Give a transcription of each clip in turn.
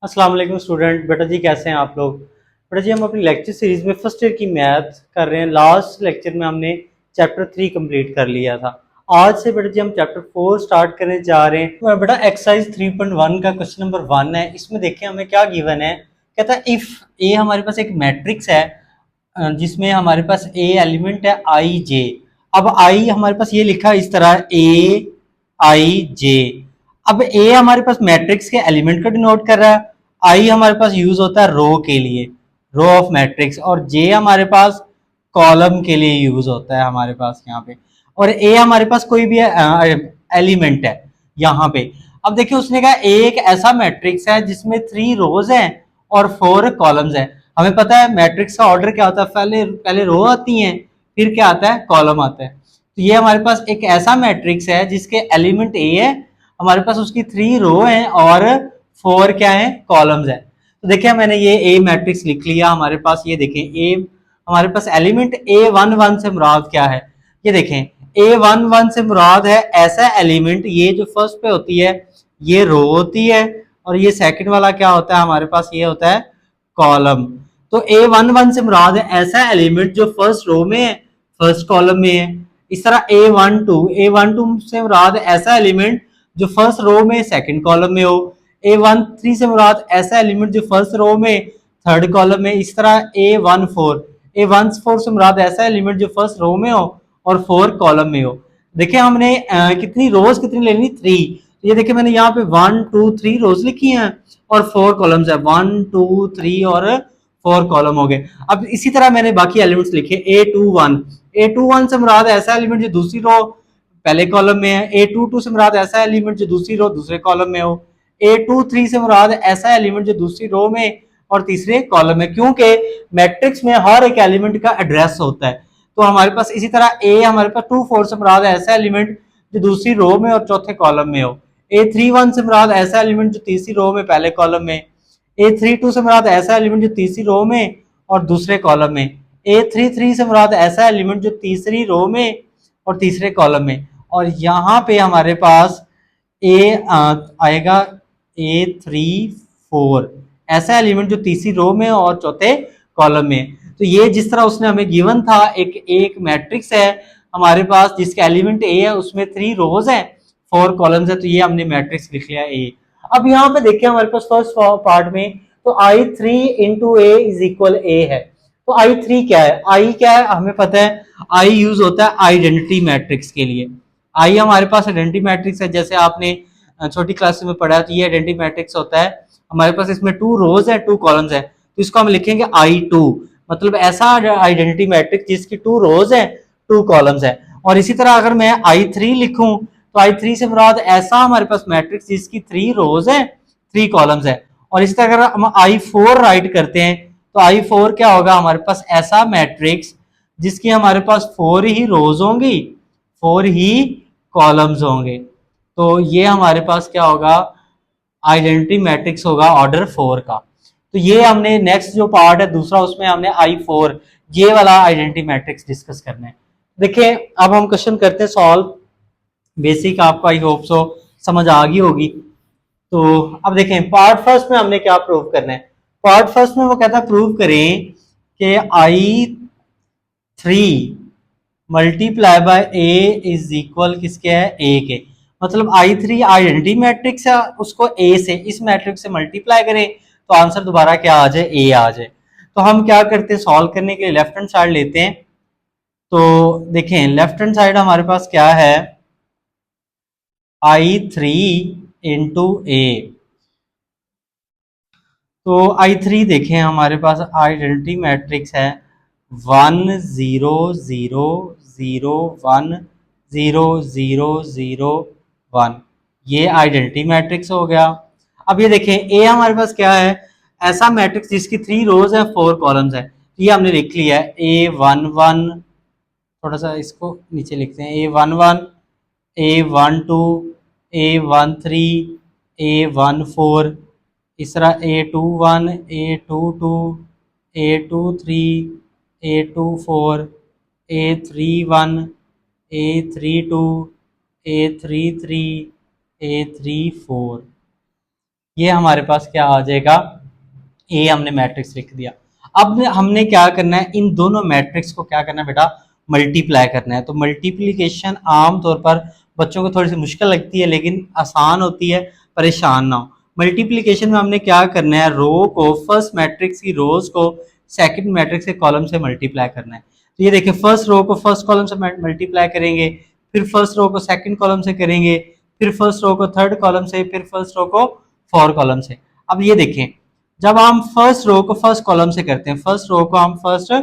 अस्सलाम वालेकुम स्टूडेंट। बेटा जी कैसे हैं आप लोग? बेटा जी हम अपनी लेक्चर सीरीज में फर्स्ट ईयर की मैथ कर रहे हैं। लास्ट लेक्चर में हमने चैप्टर 3 कंप्लीट कर लिया था। आज से बेटा जी हम चैप्टर 4 स्टार्ट करने जा रहे हैं। तो बेटा एक्सरसाइज 3.1 का क्वेश्चन नंबर 1 है। इसमें देखें हमें क्या गिवन है। कहता है इफ ए हमारे पास एक मैट्रिक्स है जिसमें हमारे पास ए एलिमेंट है आई जे। अब आई हमारे पास ये लिखा है इस तरह ए आई जे। अब ए हमारे पास मैट्रिक्स के एलिमेंट को डिनोट कर रहा है। आई हमारे पास यूज होता है रो के लिए, रो ऑफ मैट्रिक्स, और जे हमारे पास कॉलम के लिए यूज होता है हमारे पास यहाँ पे। और ए हमारे पास कोई भी एलिमेंट है यहाँ पे। अब देखिए उसने कहा ए एक ऐसा मैट्रिक्स है जिसमें 3 रोज हैं और 4 कॉलम्स हैं। हमें पता है मैट्रिक्स का ऑर्डर क्या होता है, पहले पहले रो आती हैं, फिर क्या आता है, कॉलम आता है। तो ये हमारे पास एक ऐसा मैट्रिक्स है जिसके एलिमेंट ए है, हमारे पास उसकी 3 रो हैं और 4 क्या है, कॉलम्स है। तो देखिए मैंने ये ए मैट्रिक्स लिख लिया हमारे पास। ये देखें ए हमारे पास एलिमेंट ए वन वन से मुराद क्या है। ये देखें ए वन वन से मुराद है ऐसा एलिमेंट, ये जो फर्स्ट पे होती है ये रो होती है, और ये सेकंड वाला क्या होता है हमारे पास, ये होता है कॉलम। तो ए वन वन से मुराद है ऐसा एलिमेंट जो फर्स्ट रो में है, फर्स्ट कॉलम में है। इस तरह ए वन टू से मुराद ऐसा एलिमेंट जो फर्स्ट रो में सेकंड कॉलम में हो। ए वन थ्री से मुराद ऐसा एलिमेंट जो फर्स्ट रो में थर्ड कॉलम में। इस तरह ए वन फोर से मुराद ऐसा एलिमेंट जो फर्स्ट रो में हो और 4 कॉलम में हो। देखिए हमने कितनी रोज कितनी लेनी, 3। ये देखिए मैंने यहाँ पे 1 2 3 रोज लिखी हैं और 4 कॉलम्स है, 1 2 3 और 4 कॉलम हो गए। अब इसी तरह मैंने बाकी एलिमेंट्स लिखे। ए टू वन से मुराद ऐसा एलिमेंट जो दूसरी रो पहले कॉलम में है। ए टू टू से मुराद ऐसा एलिमेंट जो दूसरी रो दूसरे कॉलम में हो। ए टू थ्री से मुराद ऐसा एलिमेंट जो दूसरी रो में और तीसरे कॉलम में, क्योंकि मैट्रिक्स में हर एक एलिमेंट का एड्रेस होता है। तो हमारे पास इसी तरह ए हमारे पास 2 4 से मुराद ऐसा एलिमेंट जो दूसरी रो में और चौथे कॉलम में हो। ए थ्री वन से मुराद ऐसा एलिमेंट जो तीसरी रो में पहले कॉलम में। ए थ्री टू से मुराद ऐसा एलिमेंट जो तीसरी रो में और दूसरे कॉलम में। ए थ्री थ्री से मुराद ऐसा एलिमेंट जो तीसरी रो में और तीसरे कॉलम में। और यहाँ पे हमारे पास ए आएगा ए थ्री फोर, ऐसा एलिमेंट जो तीसरी रो में और चौथे कॉलम में। तो ये जिस तरह उसने हमें गिवन था, एक एक मैट्रिक्स है हमारे पास जिसका एलिमेंट ए है, उसमें 3 रोज है 4 कॉलम्स है, तो ये हमने मैट्रिक्स लिख लिया ए। अब यहाँ पे देखिए हमारे पास फर्स्ट पार्ट में तो I three into A is equal A है। तो आई थ्री क्या है, आई क्या है हमें पता है, आई यूज होता है आइडेंटिटी मैट्रिक्स के लिए। आई हमारे पास आइडेंटिटी मैट्रिक्स है, जैसे आपने छोटी क्लास में पढ़ा, तो ये आइडेंटिटी मैट्रिक्स होता है हमारे पास। इसमें 2 रोज है 2 कॉलम्स है, तो इसको हम लिखेंगे आई टू, मतलब ऐसा आइडेंटिटी मैट्रिक्स जिसकी 2 रोज है 2 कॉलम्स है। और इसी तरह अगर मैं आई थ्री लिखूं तो आई थ्री से मुराद ऐसा हमारे पास मैट्रिक्स जिसकी 3 रोज है 3 कॉलम्स है। और इसी तरह अगर हम आई फोर राइट करते हैं तो आई फोर क्या होगा, हमारे पास ऐसा मैट्रिक्स जिसकी हमारे पास 4 ही रोज होंगी 4 ही कॉलम्स होंगे। तो ये हमारे पास क्या होगा, आइडेंटिटी मैट्रिक्स होगा ऑर्डर 4 का। तो ये हमने नेक्स्ट जो पार्ट है दूसरा, उसमें हमने आई फोर ये वाला आइडेंटिटी मैट्रिक्स डिस्कस करना है। देखिए अब हम क्वेश्चन करते हैं सॉल्व। बेसिक आपको आई होप सो समझ आ गई होगी। तो अब देखें पार्ट फर्स्ट में हमने क्या प्रूव करना है। पार्ट फर्स्ट में वो कहता है प्रूव करें कि I three multiply by A is equal किसके है, ए के। मतलब आई थ्री आइडेंटिटी मैट्रिक्स है, उसको ए से इस मैट्रिक्स से मल्टीप्लाई करें तो आंसर दोबारा क्या आ जाए, ए आ जाए। तो हम क्या करते हैं, सॉल्व करने के लिए लेफ्ट हैंड साइड लेते हैं। तो देखें लेफ्ट हैंड साइड हमारे पास क्या है, आई थ्री इंटू ए। तो आई थ्री देखें हमारे पास आइडेंटिटी मैट्रिक्स है 1 0 0 0 1 0 0 0 1। ये आइडेंटिटी मैट्रिक्स हो गया। अब ये देखें ए हमारे पास क्या है, ऐसा मैट्रिक्स जिसकी 3 रोज है 4 कॉलम्स है। ये हमने लिख लिया है ए वन वन, थोड़ा सा इसको नीचे लिखते हैं, A one one, A one two, A one three, A one four. इस तरह A two one, A two two, A two three, A two four, A three one, A three two, A three three, A three four. ये हमारे पास क्या आ जाएगा, ए हमने matrix लिख दिया। अब हमने क्या करना है, इन दोनों मैट्रिक्स को क्या करना है बेटा, मल्टीप्लाई करना है। तो मल्टीप्लिकेशन आमतौर पर बच्चों को थोड़ी सी मुश्किल लगती है, लेकिन आसान होती है, परेशान ना हो। मल्टीप्लिकेशन में हमने क्या करना है, रो को, फर्स्ट मैट्रिक्स की रोज को सेकंड मैट्रिक्स के कॉलम से मल्टीप्लाई करना है। तो ये देखिए, फर्स्ट रो को फर्स्ट कॉलम से मल्टीप्लाई करेंगे, फिर फर्स्ट रो को सेकंड कॉलम से करेंगे, फिर फर्स्ट रो को थर्ड कॉलम से, फिर फर्स्ट रो को फोर्थ कॉलम से। अब ये देखें, जब हम फर्स्ट रो को फर्स्ट कॉलम से करते हैं, फर्स्ट रो को हम फर्स्ट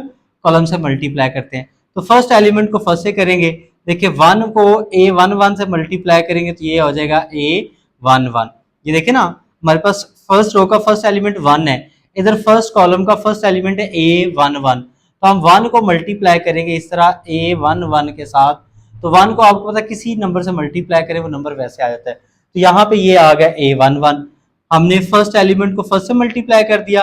कॉलम से मल्टीप्लाई करते हैं, तो फर्स्ट एलिमेंट को फर्स्ट से करेंगे। देखिए, वन को ए वन वन से मल्टीप्लाई करेंगे तो ये हो जाएगा ए वन वन। ये देखिए ना, हमारे पास फर्स्ट रो का फर्स्ट एलिमेंट वन है, इधर फर्स्ट कॉलम का फर्स्ट एलिमेंट है ए वन वन, तो हम वन को मल्टीप्लाई करेंगे इस तरह ए वन वन के साथ। तो वन को आपको पता है किसी नंबर से मल्टीप्लाई करें वो नंबर वैसे आ जाता है। तो यहाँ पे ये आ गया ए वन वन, हमने फर्स्ट एलिमेंट को फर्स्ट से मल्टीप्लाई कर दिया,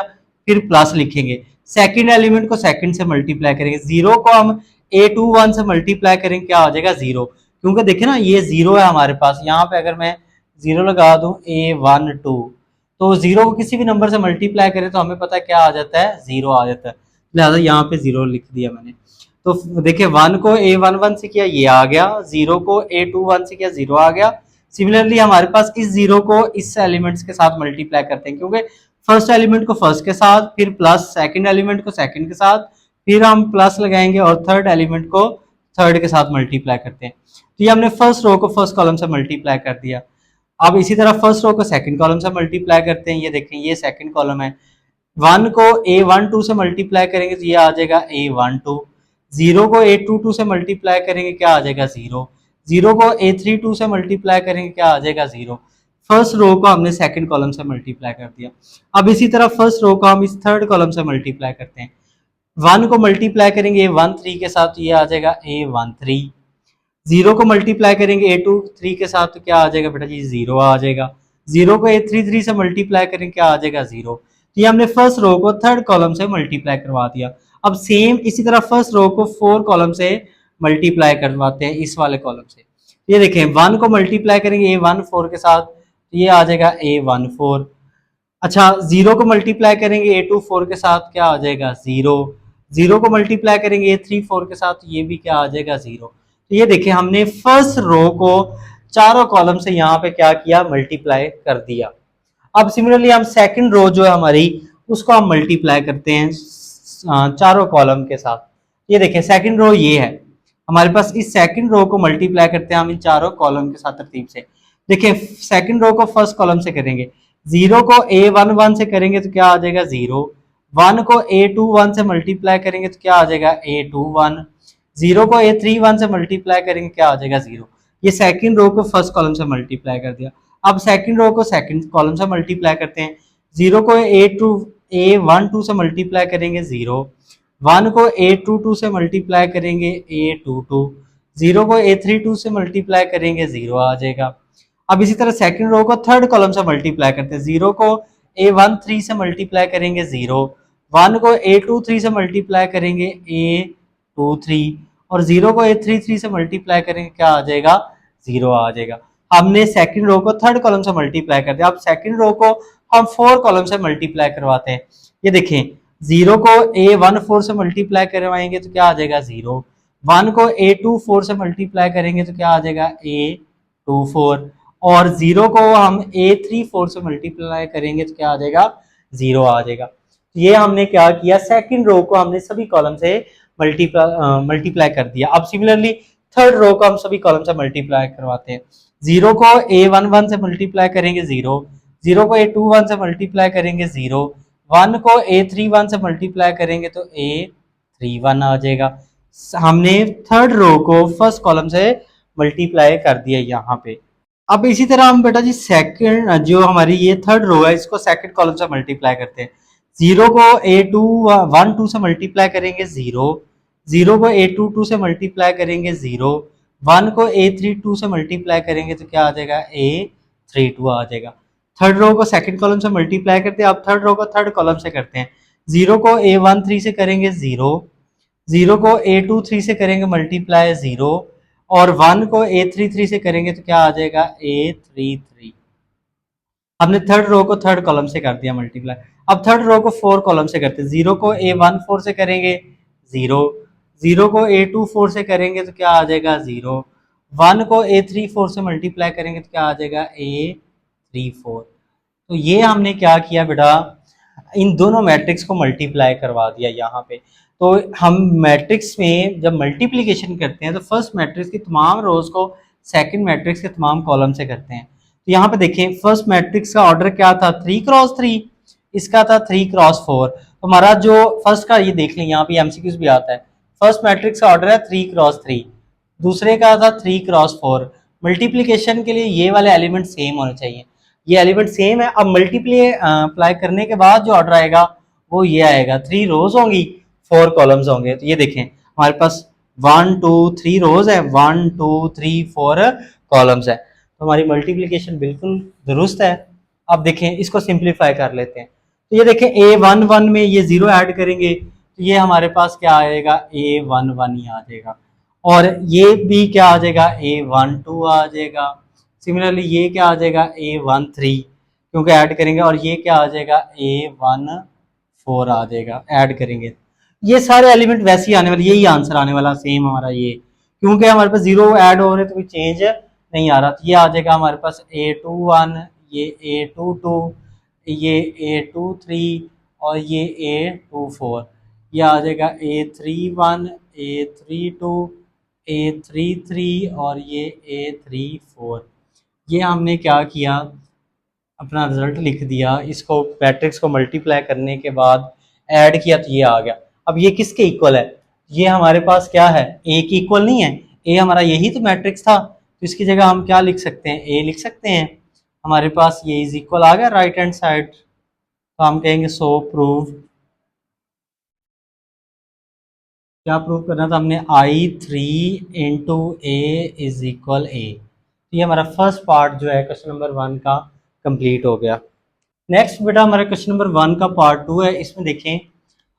फिर प्लस लिखेंगे, सेकंड एलिमेंट को सेकंड से मल्टीप्लाई करेंगे, जीरो को हम ए टू वन से मल्टीप्लाई करेंगे, क्या हो जाएगा जीरो, क्योंकि देखिए ना ये जीरो है हमारे पास। यहाँ पे अगर मैं जीरो लगा दूं ए वन टू, तो जीरो को किसी भी नंबर से मल्टीप्लाई करें तो हमें पता है क्या आ जाता है, जीरो आ जाता है, लिहाजा यहाँ पे जीरो लिख दिया मैंने। तो देखिए, वन को ए वन वन से किया, ये आ गया, जीरो को ए टू वन से किया, जीरो आ गया। सिमिलरली हमारे पास इस जीरो को इस एलिमेंट्स के साथ मल्टीप्लाई करते हैं, क्योंकि फर्स्ट एलिमेंट को फर्स्ट के साथ, फिर प्लस सेकंड एलिमेंट को सेकंड के साथ, फिर हम प्लस लगाएंगे और थर्ड एलिमेंट को थर्ड के साथ मल्टीप्लाई करते हैं। तो ये हमने फर्स्ट रो को फर्स्ट कॉलम से मल्टीप्लाई कर दिया। अब इसी तरह फर्स्ट रो को सेकंड कॉलम से मल्टीप्लाई करते हैं, ये देखें ये सेकंड कॉलम है, वन को ए वन टू से मल्टीप्लाई करेंगे तो ये आ जाएगा ए वन टू, जीरो को ए टू टू से मल्टीप्लाई करेंगे, क्या आ जाएगा जीरो, जीरो को ए थ्री टू से मल्टीप्लाई करेंगे, क्या आ जाएगा जीरो। फर्स्ट रो को हमने सेकंड कॉलम से मल्टीप्लाई कर दिया। अब इसी तरह फर्स्ट रो को हम इस थर्ड कॉलम से मल्टीप्लाई करते हैं, वन को मल्टीप्लाई करेंगे ए वन थ्री के साथ, तो ये आ जाएगा ए वन थ्री, जीरो को मल्टीप्लाई करेंगे ए टू थ्री के साथ, तो क्या आ जाएगा बेटा जी, जीरो आ जाएगा, जीरो को ए थ्री थ्री से मल्टीप्लाई करेंगे, क्या आ जाएगा जीरो। तो ये हमने फर्स्ट रो को थर्ड कॉलम से मल्टीप्लाई करवा दिया। अब सेम इसी तरह फर्स्ट रो को फोर कॉलम से मल्टीप्लाई करवाते हैं इस वाले कॉलम से। ये देखें, वन को मल्टीप्लाई करेंगे ए वन फोर के साथ, तो ये आ जाएगा ए वन फोर। अच्छा, जीरो को मल्टीप्लाई करेंगे ए टू फोर के साथ, क्या आ जाएगा जीरो, जीरो को मल्टीप्लाई करेंगे ए थ्री फोर के साथ, ये भी क्या आ जाएगा जीरो। तो ये देखिए, हमने फर्स्ट रो को चारों कॉलम से यहाँ पे क्या किया, मल्टीप्लाई कर दिया। अब सिमिलरली हम सेकंड रो जो है हमारी, उसको हम मल्टीप्लाई करते हैं चारों कॉलम के साथ। ये देखें, सेकंड रो ये है हमारे पास, इस सेकंड रो को मल्टीप्लाई करते हैं हम इन चारों कॉलम के साथ तरतीब से। देखिए, सेकंड रो को फर्स्ट कॉलम से करेंगे, जीरो को ए वन वन से करेंगे तो क्या आ जाएगा जीरो, वन को ए टू वन से मल्टीप्लाई करेंगे तो क्या आ जाएगा ए टू वन, जीरो को ए थ्री वन से मल्टीप्लाई करेंगे, क्या आ जाएगा जीरो। ये सेकंड रो को फर्स्ट कॉलम से मल्टीप्लाई कर दिया। अब सेकंड रो को सेकंड कॉलम से मल्टीप्लाई करते हैं, जीरो को ए वन टू से मल्टीप्लाई करेंगे जीरो, वन को ए टू टू से मल्टीप्लाई करेंगे ए टू टू, जीरो को ए थ्री टू से मल्टीप्लाई करेंगे, जीरो आ जाएगा। अब इसी तरह सेकंड रो को थर्ड कॉलम से मल्टीप्लाई करते हैं, जीरो को ए वन थ्री से मल्टीप्लाई करेंगे जीरो, वन को ए टू थ्री से मल्टीप्लाई करेंगे ए टू थ्री, और जीरो को ए थ्री थ्री से मल्टीप्लाई करेंगे, क्या आ जाएगा जीरो आ जाएगा। हमने सेकंड रो को थर्ड कॉलम से मल्टीप्लाई कर दिया। अब सेकंड रो को हम फोर कॉलम से मल्टीप्लाई करवाते हैं। ये देखें, जीरो को ए वन फोर से मल्टीप्लाई करवाएंगे तो क्या आ जाएगा जीरो, वन को ए टू फोर से मल्टीप्लाई करेंगे तो क्या आ जाएगा ए टू फोर, और जीरो को हम ए थ्री फोर से मल्टीप्लाई करेंगे तो क्या आ जाएगा जीरो आ जाएगा। ये हमने क्या किया, सेकंड रो को हमने सभी कॉलम से मल्टीप्लाई कर दिया। अब सिमिलरली थर्ड रो को हम सभी कॉलम से मल्टीप्लाई करवाते हैं, जीरो को ए वन वन से मल्टीप्लाई करेंगे जीरो, जीरो को ए टू वन से मल्टीप्लाई करेंगे जीरो, वन को ए थ्री वन से मल्टीप्लाई करेंगे तो ए थ्री वन आ जाएगा। हमने थर्ड रो को फर्स्ट कॉलम से मल्टीप्लाई कर दिया यहाँ पे। अब इसी तरह हम बेटा जी सेकंड जो हमारी ये थर्ड रो है, इसको सेकंड कॉलम से मल्टीप्लाई करते हैं, जीरो को ए टू वन टू से मल्टीप्लाई करेंगे जीरो, जीरो को ए टू टू से मल्टीप्लाई करेंगे जीरो, वन को ए थ्री टू से मल्टीप्लाई करेंगे तो क्या आ जाएगा ए थ्री टू आ जाएगा। थर्ड रो को सेकंड कॉलम से मल्टीप्लाई करते हैं, अब थर्ड रो को थर्ड कॉलम से करते हैं, जीरो को ए वन थ्री से करेंगे जीरो, जीरो को ए टू थ्री से करेंगे मल्टीप्लाई जीरो, और वन को ए थ्री थ्री से करेंगे तो क्या आ जाएगा ए थ्री थ्री। हमने थर्ड रो को थर्ड कॉलम से कर दिया मल्टीप्लाई। अब थर्ड रो को 4 कॉलम से करते हैं। 0 को A14 से करेंगे 0, 0 को A24 से करेंगे तो क्या आ जाएगा 0, 1 को A34 से मल्टीप्लाई करेंगे तो क्या आ जाएगा A34। तो ये हमने क्या किया बेटा, इन दोनों मैट्रिक्स को मल्टीप्लाई करवा दिया यहाँ पे। तो हम मैट्रिक्स में जब मल्टीप्लिकेशन करते हैं तो फर्स्ट मैट्रिक्स की तमाम रोज को सेकंड मैट्रिक्स के तमाम कॉलम से करते हैं। तो यहाँ पे देखें फर्स्ट मैट्रिक्स का ऑर्डर क्या था 3x3, इसका था 3x4। तो हमारा जो फर्स्ट का ये देख लें, यहाँ पे एमसीक्यूज भी आता है। फर्स्ट मैट्रिक्स का ऑर्डर है 3x3, दूसरे का था 3x4। मल्टीप्लीकेशन के लिए ये वाले एलिमेंट सेम होने चाहिए, ये एलिमेंट सेम है। अब मल्टीप्लाई करने के बाद जो ऑर्डर आएगा वो ये आएगा, 3 रोज होंगी 4 कॉलम्स होंगे। तो ये देखें हमारे पास 1 2 3 रोज है, 1 2 3 4 कॉलम्स है। तो हमारी मल्टीप्लिकेशन बिल्कुल दुरुस्त है। अब देखें इसको सिंप्लीफाई कर लेते हैं। तो ये देखें A11 में ये 0 ऐड करेंगे तो ये हमारे पास क्या आएगा A11 ही आ जाएगा, और ये भी क्या आ जाएगा A12 आ जाएगा। सिमिलरली ये क्या आ जाएगा A13 क्योंकि ऐड करेंगे, और ये क्या आ जाएगा A14 आ जाएगा ऐड करेंगे। ये सारे एलिमेंट वैसे ही आने वाले, यही आंसर आने वाला सेम हमारा ये, क्योंकि हमारे पास 0 ऐड हो रहे तो कोई चेंज नहीं आ रहा। तो ये आ जाएगा हमारे पास A21, ये A22, ये A23 और ये A24। ये आ जाएगा A31, A32, A33 और ये A34। ये हमने क्या किया, अपना रिजल्ट लिख दिया, इसको मैट्रिक्स को मल्टीप्लाई करने के बाद ऐड किया तो ये आ गया। अब ये किसके इक्वल है, ये हमारे पास क्या है ए की इक्वल नहीं है। ए हमारा यही तो मैट्रिक्स था, तो इसकी जगह हम क्या लिख सकते हैं, ए लिख सकते हैं। हमारे पास ये इज इक्वल आ गया राइट हैंड साइड, तो हम कहेंगे सो प्रूव। क्या प्रूव करना था हमने, I3 into A is equal A. तो ये हमारा फर्स्ट पार्ट जो है क्वेश्चन नंबर 1 का कंप्लीट हो गया। नेक्स्ट बेटा हमारा क्वेश्चन नंबर 1 का पार्ट 2 है। इसमें देखें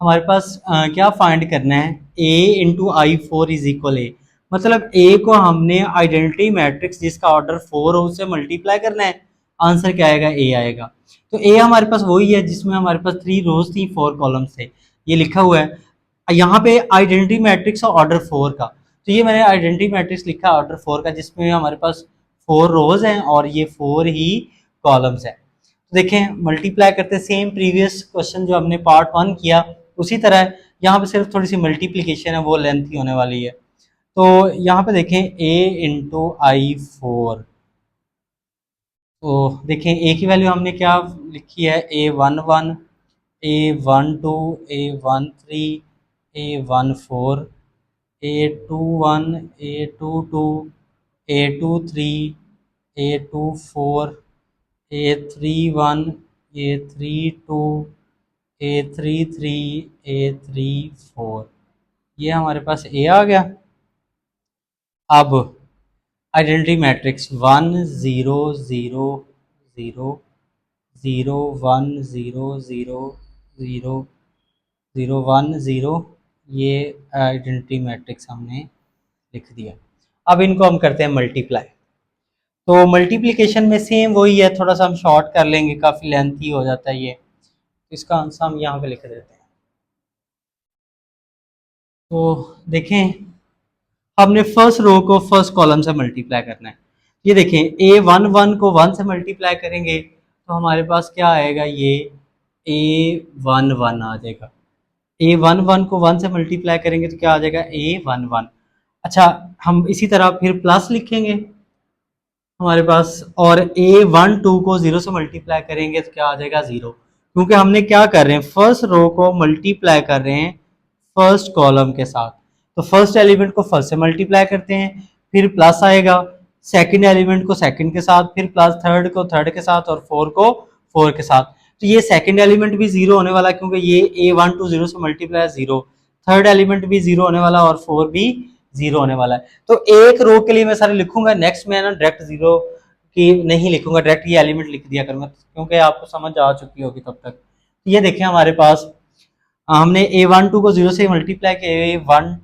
हमारे पास क्या फाइंड करना है, a into I4 is equal A. मतलब a को हमने आइडेंटिटी मैट्रिक्स जिसका ऑर्डर 4 हो उससे मल्टीप्लाई करना है, आंसर क्या आएगा a आएगा। तो a हमारे पास वही है जिसमें हमारे पास 3 रोज थी 4 कॉलम्स थे, ये लिखा हुआ है। यहाँ पे आइडेंटिटी मैट्रिक्स और ऑर्डर 4 का, तो ये मैंने आइडेंटिटी मैट्रिक्स लिखा ऑर्डर 4 का जिसमें हमारे पास 4 रोज हैं और ये 4 ही कॉलम्स है। तो देखें मल्टीप्लाई करते सेम प्रीवियस क्वेश्चन जो हमने पार्ट 1 किया उसी तरह यहाँ पे सिर्फ थोड़ी सी मल्टीप्लिकेशन है वो लेंथी होने वाली है। तो यहाँ पे देखें a इंटू I4, तो देखें a की वैल्यू हमने क्या लिखी है A11, A12, A13, A14, A21, A22, A23, A24, A31, A32, A33, A34। ये हमारे पास A आ गया। अब आइडेंटिटी मैट्रिक्स 1 0 0 0 0 1 0 0 0 0 1 0, ये आइडेंटिटी मैट्रिक्स हमने लिख दिया। अब इनको हम करते हैं मल्टीप्लाई। तो मल्टीप्लिकेशन में सेम वही है, थोड़ा सा हम शॉर्ट कर लेंगे, काफ़ी लेंथी हो जाता है ये, इसका आंसर हम यहाँ पे लिख देते हैं। तो देखें हमने फर्स्ट रो को फर्स्ट कॉलम से मल्टीप्लाई करना है। ये देखें A11 को 1 से मल्टीप्लाई करेंगे तो हमारे पास क्या आएगा, ये A11 आ जाएगा। A11 को 1 से मल्टीप्लाई करेंगे तो क्या आ जाएगा A11। अच्छा हम इसी तरह फिर प्लस लिखेंगे हमारे पास, और A12 को 0 से मल्टीप्लाई करेंगे तो क्या आ जाएगा 0, क्योंकि हमने क्या कर रहे हैं फर्स्ट रो को मल्टीप्लाई कर रहे हैं फर्स्ट कॉलम के साथ। तो फर्स्ट एलिमेंट को फर्स्ट से मल्टीप्लाई करते हैं, फिर प्लस आएगा, सेकंड एलिमेंट को सेकंड के साथ, फिर प्लस थर्ड को थर्ड के साथ, और 4 को 4 के साथ। तो ये सेकंड एलिमेंट भी 0 होने वाला क्योंकि ये A12 0 से मल्टीप्लाई 0, थर्ड एलिमेंट भी 0 होने वाला और 4 भी 0 होने वाला है। तो एक रो के लिए मैं सारे लिखूंगा, नेक्स्ट में ना डायरेक्ट 0 की नहीं लिखूंगा, डायरेक्ट ये एलिमेंट लिख दिया करूंगा क्योंकि आपको समझ आ चुकी होगी तब तक। ये देखें हमारे पास हमने A12 को 0 से मल्टीप्लाई किया, A1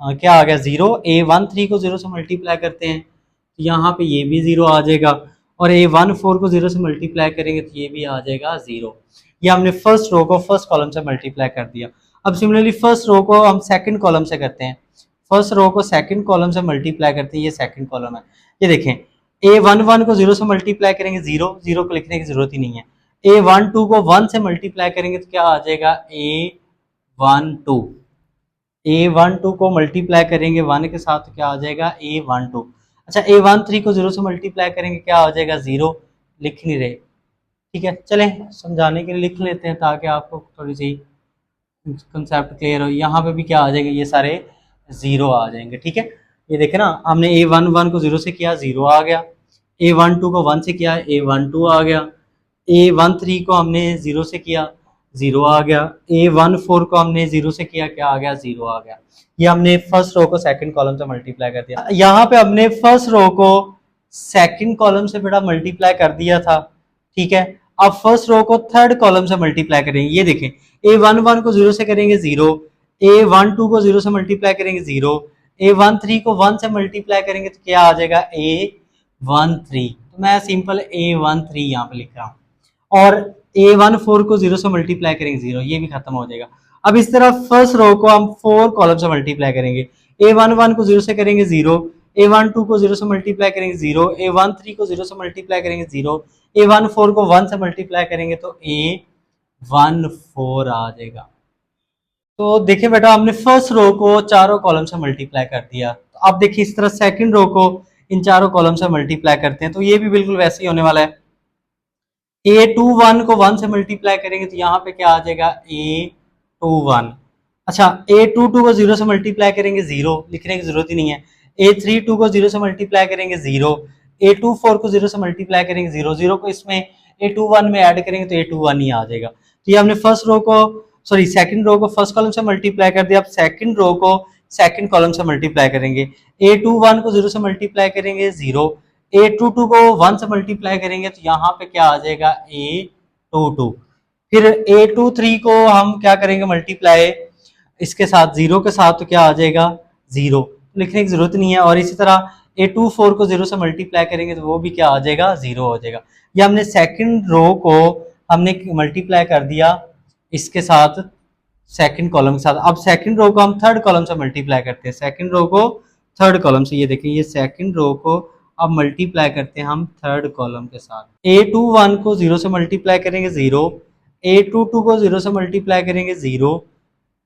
क्या आ गया 0, A13 को 0 से मल्टीप्लाई करते हैं तो यहाँ पे ये भी 0 आ जाएगा, और A14 को 0 से मल्टीप्लाई करेंगे तो ये भी आ जाएगा 0। ये हमने फर्स्ट रो को फर्स्ट कॉलम से मल्टीप्लाई कर दिया। अब सिमिलरली फर्स्ट रो को हम सेकंड कॉलम से करते हैं। फर्स्ट रो को सेकंड कॉलम से मल्टीप्लाई करते हैं, ये सेकंड कॉलम है। ये देखें, A11 को 0 से मल्टीप्लाई करेंगे 0, 0 को लिखने की जरूरत ही नहीं है। A12 को 1 से मल्टीप्लाई करेंगे तो क्या आ जाएगा A12। A12 को मल्टीप्लाई करेंगे 1 के साथ तो क्या आ जाएगा A12। अच्छा, A13 को 0 से मल्टीप्लाई करेंगे क्या आ जाएगा 0, लिख नहीं रहे। ठीक है, चलें समझाने के लिए लिख लेते हैं ताकि आपको थोड़ी सी कंसेप्ट क्लियर हो। यहाँ पे भी क्या आ जाएंगे, ये सारे 0 आ जाएंगे। ठीक है, ये देखें ना, हमने A11 को 0 से किया 0 आ गया, A12 को 1 से किया A12 आ गया, A13 को हमने 0 से किया 0 आ गया, A14 को हमने 0 से किया क्या आ गया 0 आ गया। ये हमने फर्स्ट रो को सेकंड कॉलम से मल्टीप्लाई कर दिया। यहाँ पे हमने फर्स्ट रो को सेकंड कॉलम से बेटा मल्टीप्लाई कर दिया था। ठीक है, अब फर्स्ट रो को थर्ड कॉलम से मल्टीप्लाई करेंगे। ये देखें, A11 को 0 से करेंगे 0, A12 को 0 से मल्टीप्लाई करेंगे 0, A13 को 1 से मल्टीप्लाई करेंगे तो क्या आ जाएगा A13। तो मैं सिंपल A13 यहाँ पे लिख रहा हूँ। और A14 को 0 से मल्टीप्लाई करेंगे 0, ये भी खत्म हो जाएगा। अब इस तरह फर्स्ट रो को हम 4 कॉलम से मल्टीप्लाई करेंगे। A11 को 0 से करेंगे 0, A12 को 0 से मल्टीप्लाई करेंगे 0, A13 को 0 से मल्टीप्लाई करेंगे 0, A14 को 1 से मल्टीप्लाई करेंगे तो A14 आ जाएगा। तो देखिए बेटा, हमने फर्स्ट रो को चारों कॉलम से मल्टीप्लाई कर दिया। तो अब देखिए इस तरह सेकंड रो को इन चारों कॉलम से मल्टीप्लाई करते हैं तो ये भी बिल्कुल वैसे ही होने वाला है। A21 को 1 से मल्टीप्लाई करेंगे तो यहाँ पे क्या आ जाएगा A21। अच्छा, A22 को 0 से मल्टीप्लाई करेंगे 0, लिखने की जरूरत ही नहीं है। A32 को 0 से मल्टीप्लाई करेंगे 0, A24 को 0 से मल्टीप्लाई करेंगे 0, 0 को इसमें A21 में ऐड करेंगे तो A21 ही आ जाएगा। तो ये हमने फर्स्ट रो को सॉरी सेकंड रो को फर्स्ट कॉलम से मल्टीप्लाई कर दिया। अब सेकंड रो को सेकंड कॉलम से मल्टीप्लाई करेंगे। A21 को 0 से मल्टीप्लाई करेंगे 0, A22 को 1 से मल्टीप्लाई करेंगे तो यहाँ पे क्या आ जाएगा A22। फिर A23 को हम क्या करेंगे मल्टीप्लाई इसके साथ 0 के साथ तो क्या आ जाएगा 0, लिखने की जरूरत नहीं है। और इसी तरह A24 को 0 से मल्टीप्लाई करेंगे तो वो भी क्या आ जाएगा 0 हो जाएगा। ये हमने सेकंड रो को हमने मल्टीप्लाई कर दिया इसके साथ सेकंड कॉलम के साथ। अब सेकंड रो को हम थर्ड कॉलम से मल्टीप्लाई करते हैं, सेकंड रो को थर्ड कॉलम से। ये देखें, ये सेकंड रो को अब मल्टीप्लाई करते हैं हम थर्ड कॉलम के साथ। A21 को 0 से मल्टीप्लाई करेंगे 0, A22 को 0 से मल्टीप्लाई करेंगे 0,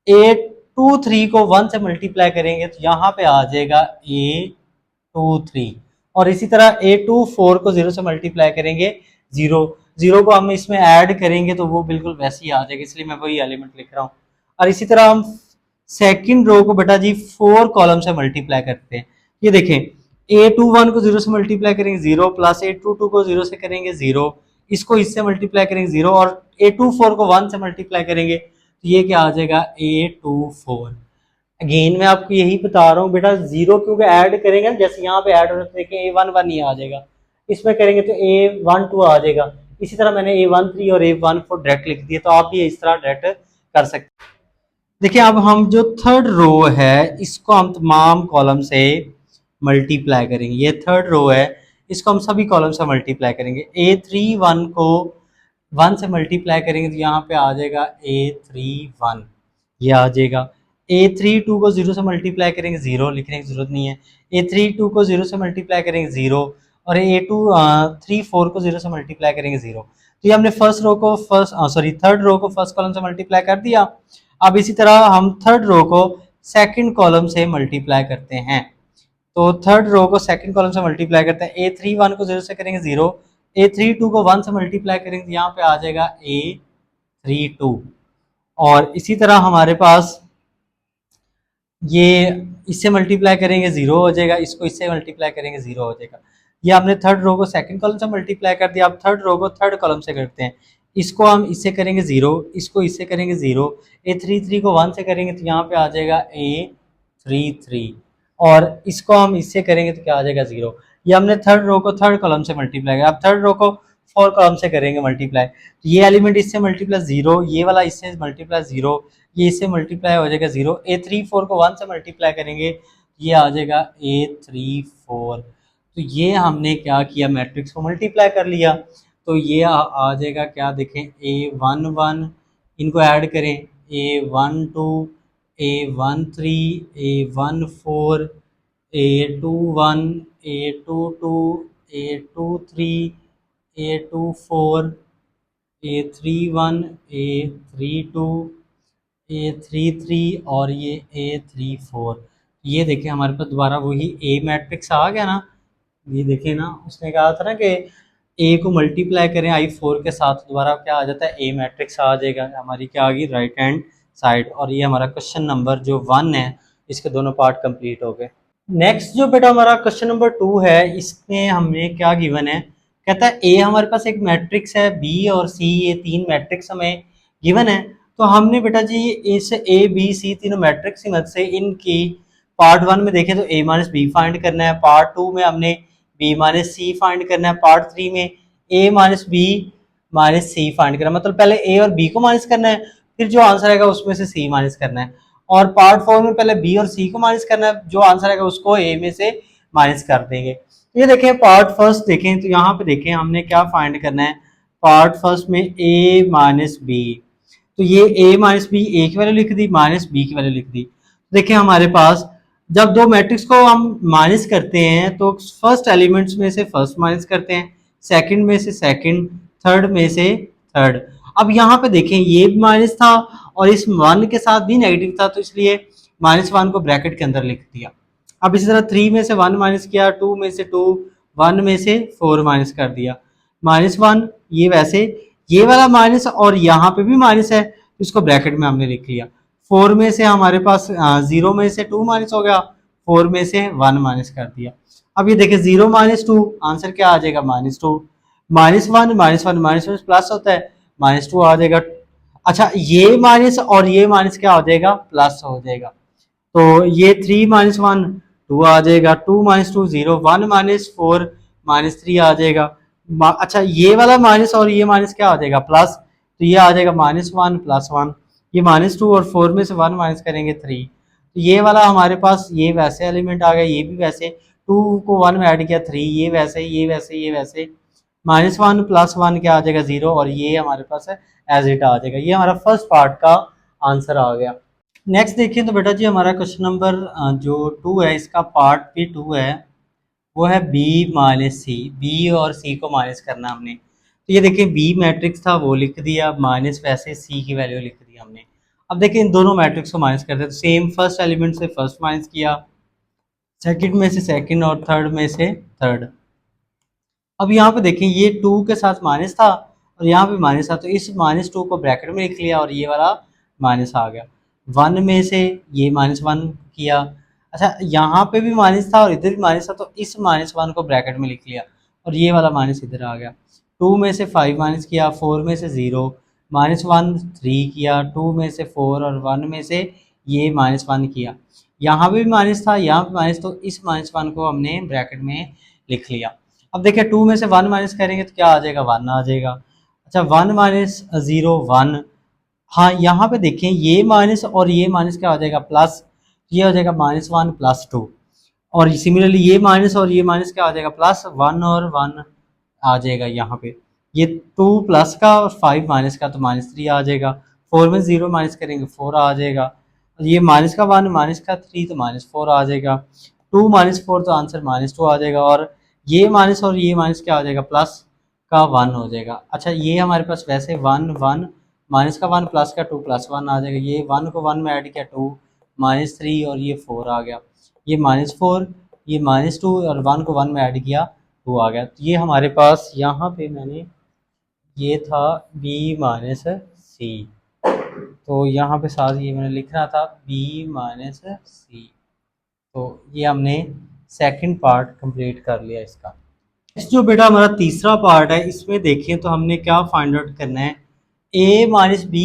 A23 को 1 से मल्टीप्लाई करेंगे तो यहाँ पे आ जाएगा A23। और इसी तरह A24 को 0 से मल्टीप्लाई करेंगे 0, 0 को हम इसमें ऐड करेंगे तो वो बिल्कुल वैसे ही आ जाएगा, इसलिए मैं वही एलिमेंट लिख रहा हूँ। और इसी तरह हम सेकंड रो को बेटा जी 4 कॉलम से मल्टीप्लाई करते हैं। ये देखें, A21 को 0 से मल्टीप्लाई करेंगे 0, प्लस A22 को 0 से करेंगे 0, इसको इससे मल्टीप्लाई करेंगे 0, और A24 को 1 से मल्टीप्लाई करेंगे तो ये क्या आ जाएगा A24। अगेन मैं आपको यही बता रहा हूँ बेटा, 0 क्योंकि ऐड करेंगे, जैसे यहाँ पे ऐड होने देखें A11 ही आ जाएगा, इसमें करेंगे तो A12 आ जाएगा। इसी तरह मैंने A13 और A14 डायरेक्ट लिख दिया, तो आप भी इस तरह डायरेक्ट कर सकते हैं। देखिए, अब हम जो थर्ड रो है इसको हम तमाम कॉलम से मल्टीप्लाई करेंगे। ये थर्ड रो है, इसको हम सभी कॉलम से मल्टीप्लाई करेंगे। A31 को 1 से मल्टीप्लाई करेंगे तो यहाँ पे आ जाएगा A31, ये आ जाएगा। A32 को 0 से मल्टीप्लाई करेंगे 0, लिखने की जरूरत नहीं है। A32 को 0 से मल्टीप्लाई करेंगे 0, और A34 को 0 से मल्टीप्लाई करेंगे 0। तो ये हमने फर्स्ट रो को थर्ड रो को फर्स्ट कॉलम से मल्टीप्लाई कर दिया। अब इसी तरह हम थर्ड रो को सेकंड कॉलम से मल्टीप्लाई करते हैं। तो थर्ड रो को सेकंड कॉलम से मल्टीप्लाई करते हैं। A31 को 0 से करेंगे 0, A32 को 1 से मल्टीप्लाई करेंगे तो यहाँ पे आ जाएगा A32। और इसी तरह हमारे पास ये इससे मल्टीप्लाई करेंगे 0 हो जाएगा, इसको इससे मल्टीप्लाई करेंगे 0 हो जाएगा। ये हमने थर्ड रो को सेकंड कॉलम से मल्टीप्लाई कर दिया। अब थर्ड रो को थर्ड कॉलम से करते हैं। इसको हम इससे करेंगे 0, इसको इससे करेंगे 0, A33 को 1 से करेंगे तो यहाँ पे आ जाएगा A33, और इसको हम इससे करेंगे तो क्या आ जाएगा 0। ये हमने थर्ड रो को थर्ड कॉलम से मल्टीप्लाई किया। अब थर्ड रो को 4 कॉलम से करेंगे मल्टीप्लाई, तो ये एलिमेंट इससे मल्टीप्लाई 0, ये वाला इससे मल्टीप्लाई 0, ये इससे मल्टीप्लाई हो जाएगा 0। A34 को 1 से मल्टीप्लाई करेंगे, ये आ जाएगा A34। तो ये हमने क्या किया, मैट्रिक्स को मल्टीप्लाई कर लिया। तो ये आ जाएगा क्या, देखें A11, इनको ऐड करें A12, A13, A14, A21, A22, A23, A24, A31, A32, A33 और ये A34। ये देखें हमारे पास दोबारा वही ए मैट्रिक्स आ गया ना। ये देखें ना, उसने कहा था ना कि ए को मल्टीप्लाई करें I4 के साथ, दोबारा क्या आ जाता है, ए मैट्रिक्स आ जाएगा। हमारी क्या आ गई, राइट हैंड साइड। और ये हमारा क्वेश्चन नंबर जो 1 है, इसके दोनों पार्ट कंप्लीट हो गए। नेक्स्ट जो बेटा हमारा क्वेश्चन नंबर 2 है, इसमें हमें क्या गिवन है, कहता है ए हमारे पास एक मैट्रिक्स है, बी और सी, ये तीन मैट्रिक्स हमें गिवन है। तो हमने बेटा जी इस ए बी सी तीनों मैट्रिक्स की मदद से इनकी पार्ट 1 में देखें तो ए माइनस बी फाइंड करना है, पार्ट 2 में हमने बी माइनस सी फाइंड करना है, पार्ट 3 में ए माइनस बी माइनस सी फाइंड करना है। मतलब पहले ए और बी को माइनस करना है, फिर जो आंसर आएगा उसमें से सी माइनस करना है। और पार्ट 4 में पहले बी और सी को माइनस करना है, जो आंसर आएगा उसको ए में से माइनस कर देंगे। ये देखें पार्ट फर्स्ट देखें, तो यहाँ पे देखें हमने क्या फाइंड करना है, पार्ट फर्स्ट में ए माइनस बी। तो ये ए माइनस बी, ए की वैल्यू लिख दी, माइनस बी की वैल्यू लिख दी। देखिए हमारे पास जब दो मैट्रिक्स को हम माइनस करते हैं तो फर्स्ट एलिमेंट्स में से फर्स्ट माइनस करते हैं, सेकंड में से सेकंड, थर्ड में से थर्ड। अब यहाँ पे देखें ये भी माइनस था और इस 1 के साथ भी नेगेटिव था, तो इसलिए -1 को ब्रैकेट के अंदर लिख दिया। अब इसी तरह 3 में से 1 माइनस किया, 2 में से 2, 1 में से 4 माइनस कर दिया, -1। ये वैसे ये वाला माइनस और यहाँ पे भी माइनस है, तो इसको ब्रैकेट में हमने लिख लिया। 4 में से हमारे पास 0 में से 2 माइनस हो गया, 4 में से 1 माइनस कर दिया। अब ये देखिए 0 माइनस 2, आंसर क्या आ जाएगा, -2। -1 -1 माइनस प्लस होता है, -2 आ जाएगा। अच्छा ये माइनस और ये माइनस क्या हो जाएगा, प्लस हो जाएगा। तो ये 3 - 1 2 आ जाएगा, 2 - 2 0, 1 - 4 -3 आ जाएगा। अच्छा ये वाला माइनस और ये माइनस क्या आ जाएगा, प्लस। तो ये आ जाएगा -1 + 1। ये -2 और 4 में से 1 माइनस करेंगे 3। तो ये वाला हमारे पास ये वैसे एलिमेंट आ गया, ये भी वैसे, 2 को 1 में ऐड किया 3, ये वैसे ये वैसे ये वैसे, -1 + 1 क्या आ जाएगा 0, और ये हमारे पास है एज इट आ जाएगा। ये हमारा फर्स्ट पार्ट का आंसर आ गया। नेक्स्ट देखिए तो बेटा जी हमारा क्वेश्चन नंबर जो 2 है, इसका पार्ट भी 2 है, वो है बी माइनस सी। बी और सी को माइनस करना हमने। तो ये देखिए बी मैट्रिक्स था वो लिख दिया, माइनस वैसे सी की वैल्यू लिख दी हमने। अब देखिए इन दोनों मैट्रिक्स को माइनस करते हैं, तो सेम फर्स्ट एलिमेंट से फर्स्ट माइनस किया, सेकंड में से सेकंड और थर्ड में से थर्ड। अब यहाँ पे देखें ये 2 के साथ माइनस था और यहाँ पे माइनस था, तो इस -2 को ब्रैकेट में लिख लिया और ये वाला माइनस आ गया। 1 में से ये -1 किया, अच्छा यहाँ पे भी माइनस था और इधर भी माइनस था, तो इस -1 को ब्रैकेट में लिख लिया और ये वाला माइनस इधर आ गया। 2 में से 5 माइनस किया, 4 में से 0, -1 3 किया, 2 में से 4 और 1 में से ये -1 किया। यहाँ पे भी माइनस था, यहाँ पे माइनस, तो इस -1 को हमने ब्रैकेट में लिख लिया। अब देखिए 2 में से 1 माइनस करेंगे तो क्या आ जाएगा, 1 आ जाएगा। अच्छा 1 - 0 1। हाँ यहाँ पे देखें ये माइनस और ये माइनस क्या हो जाएगा, प्लस। ये हो जाएगा -1 + 2, और सिमिलरली ये माइनस और ये माइनस क्या हो जाएगा, +1 और 1 आ जाएगा। यहाँ पे ये 2 प्लस का और 5 माइनस का, तो -3 आ जाएगा। 4 में 0 माइनस करेंगे 4 आ जाएगा। ये माइनस का 1 माइनस का 3, तो -4 आ जाएगा। 2 - 4 तो आंसर -2 आ जाएगा, और ये माइनस और ये माइनस क्या हो जाएगा, प्लस का 1 हो जाएगा। अच्छा ये हमारे पास वैसे 1 1 माइनस का 1 प्लस का 2 + 1 आ जाएगा। ये 1 को 1 में ऐड किया 2 -3 और ये 4 आ गया। ये -4, ये -2 और 1 को 1 में ऐड किया 2 आ गया। तो ये हमारे पास यहाँ पे मैंने ये था b - c, तो यहाँ पे साथ ये मैंने लिखना था b - c। तो ये हमने सेकंड पार्ट कंप्लीट कर लिया इसका। नेक्स्ट जो बेटा हमारा तीसरा पार्ट है, इसमें देखें तो हमने क्या फाइंड आउट करना है, a - b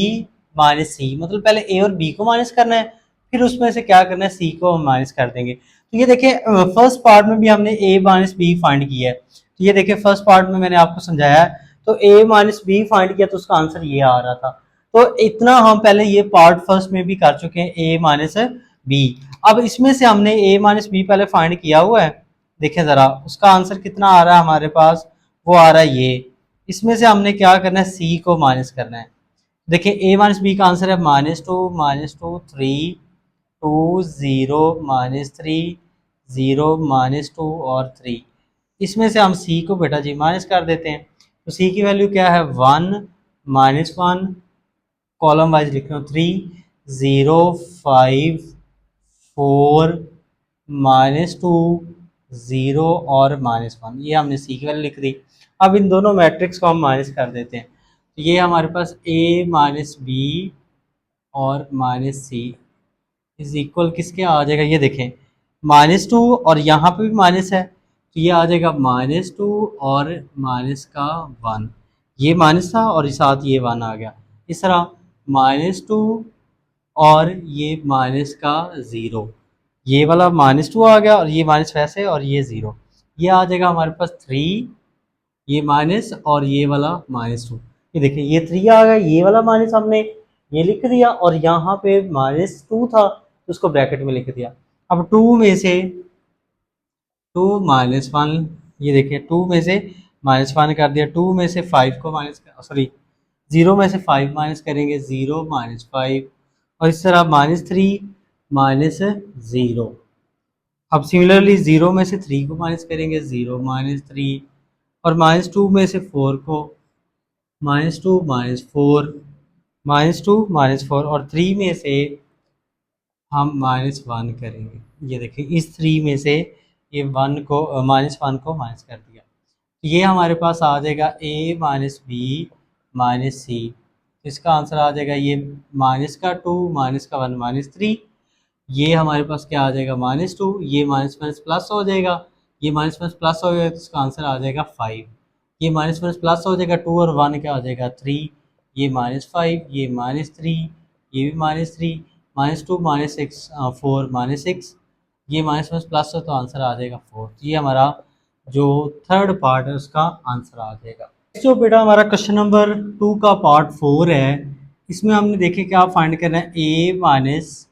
- c। मतलब पहले a और b को माइनस करना है, फिर उसमें से क्या करना है, c को हम माइनस कर देंगे। तो ये देखिए फर्स्ट पार्ट में भी हमने a - b फाइंड किया है। तो ये देखिए फर्स्ट पार्ट में मैंने आपको समझाया है, तो a - b फाइंड किया तो उसका आंसर ये आ रहा था। तो इतना हम पहले ये पार्ट फर्स्ट में भी कर चुके हैं, a - b। अब इसमें से हमने a - b पहले फाइंड किया हुआ है। देखें ज़रा उसका आंसर कितना आ रहा है हमारे पास, वो आ रहा है ये। इसमें से हमने क्या करना है, सी को माइनस करना है। देखिए ए माइनस बी का आंसर है -2 3 2 0 -3 0 -2 और 3। इसमें से हम सी को बेटा जी माइनस कर देते हैं। तो सी की वैल्यू क्या है, 1 -1, कॉलम वाइज लिख रहा हूँ, 3 0 5 4 -2 0 और -1। ये हमने सी की वैल्यू लिख दी। अब इन दोनों मैट्रिक्स को हम माइनस कर देते हैं। तो ये हमारे पास a माइनस बी और माइनस सी इज इक्वल किसके आ जाएगा, ये देखें -2 और यहाँ पे भी माइनस है, तो ये आ जाएगा -2 और माइनस का 1। ये माइनस था और साथ ये 1 आ गया। इस तरह -2 और ये माइनस का 0, ये वाला -2 आ गया और ये माइनस वैसे और ये 0। ये आ जाएगा हमारे पास 3, ये माइनस और ये वाला -2। ये देखिए ये 3 आ गया, ये वाला माइनस हमने ये लिख दिया और यहाँ पे -2 था तो उसको ब्रैकेट में लिख दिया। अब 2 में से 2 -1, ये देखिए 2 में से -1 कर दिया। 2 में से 5 को माइनस कर, सॉरी 0 में से 5 माइनस करेंगे, 0 -5 और इस तरह -3 -0। अब सिमिलरली 0 में से 3 को माइनस करेंगे, 0 -3 और -2 में से 4 को -2 -4 -2 -4 और 3 में से हम -1 करेंगे। ये देखिए इस 3 में से ये 1 को -1 को माइनस कर दिया। ये हमारे पास आ जाएगा a माइनस बी माइनस सी। इसका आंसर आ जाएगा ये -2 -1 -3। ये हमारे पास क्या आ जाएगा, -2, ये माइनस माइनस प्लस हो जाएगा, ये माइनस माइनस प्लस हो जाएगा तो इसका आंसर आ जाएगा 5। ये माइनस माइनस प्लस हो जाएगा, 2 और 1 क्या आ जाएगा 3, ये -5, ये -3, ये भी -3, -2 -6 4 -6, ये माइनस माइनस प्लस हो तो आंसर आ जाएगा 4। तो ये हमारा जो थर्ड पार्ट है उसका आंसर आ जाएगा। जो बेटा हमारा क्वेश्चन नंबर 2 का पार्ट 4 है, इसमें हमने देखे क्या फाइंड करना है, a माइनस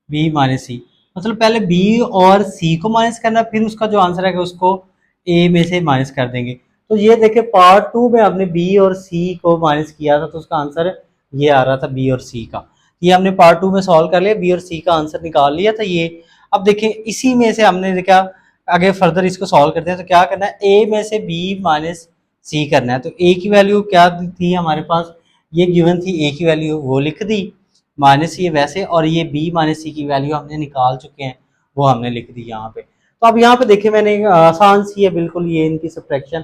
बी माइनस सी। मतलब पहले बी और सी को माइनस करना, फिर उसका जो आंसर है उसको ए में से माइनस कर देंगे। तो ये देखे पार्ट 2 में हमने बी और सी को माइनस किया था तो उसका आंसर ये आ रहा था बी और सी का। ये हमने पार्ट 2 में सॉल्व कर लिया, बी और सी का आंसर निकाल लिया था ये। अब देखें इसी में से हमने देखा आगे फर्दर इसको सॉल्व करते हैं तो क्या करना है, ए में से बी माइनस सी करना है। तो ए की वैल्यू क्या थी हमारे पास, ये गिवन थी, ए की वैल्यू वो लिख दी माइनस ये वैसे, और ये b माइनस सी की वैल्यू हमने निकाल चुके हैं वो हमने लिख दी यहाँ पे। तो अब यहाँ पे देखें मैंने आसान सी है बिल्कुल ये इनकी सब्ट्रैक्शन।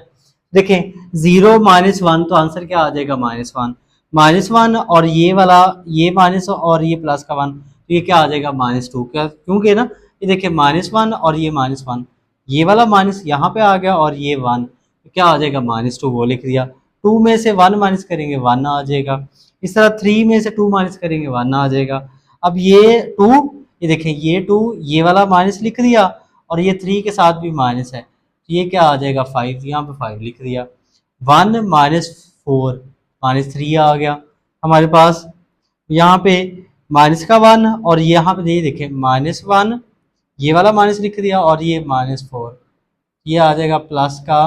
देखें 0 -1 तो आंसर क्या आ जाएगा, -1 -1 और ये वाला ये माइनस और ये प्लस का 1 तो ये क्या आ जाएगा -2। क्या, क्योंकि ना ये देखिए -1 और ये -1, ये वाला माइनस यहाँ पे आ गया और ये 1 तो क्या आ जाएगा -2, वो लिख दिया। 2 में से 1 माइनस करेंगे 1 आ जाएगा। इस तरह 3 में से 2 माइनस करेंगे 1 आ जाएगा। अब ये 2, ये देखें ये 2 ये वाला माइनस लिख दिया और ये 3 के साथ भी माइनस है तो ये क्या आ जाएगा 5, यहाँ पे 5 लिख दिया। 1 -4 -3 आ गया हमारे पास। यहाँ पे माइनस का 1 और यहाँ पे ये देखें -1, ये वाला माइनस लिख दिया और ये -4, ये आ जाएगा प्लस का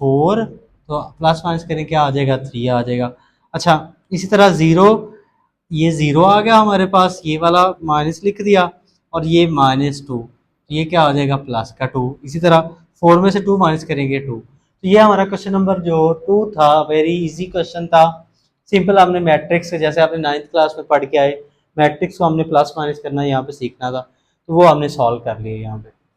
4। तो प्लस माइनस करें क्या आ जाएगा 3 आ जाएगा। अच्छा इसी तरह 0, ये 0 आ गया हमारे पास, ये वाला माइनस लिख दिया और ये -2 ये क्या आ जाएगा प्लस का 2। इसी तरह 4 में से 2 माइनस करेंगे 2। तो ये हमारा क्वेश्चन नंबर जो 2 था वेरी इजी क्वेश्चन था, सिंपल। हमने मैट्रिक्स जैसे आपने 9th क्लास में पढ़ के आए, मैट्रिक्स को हमने प्लस माइनस करना यहाँ पे सीखना था तो वो हमने सॉल्व कर लिया यहाँ पे।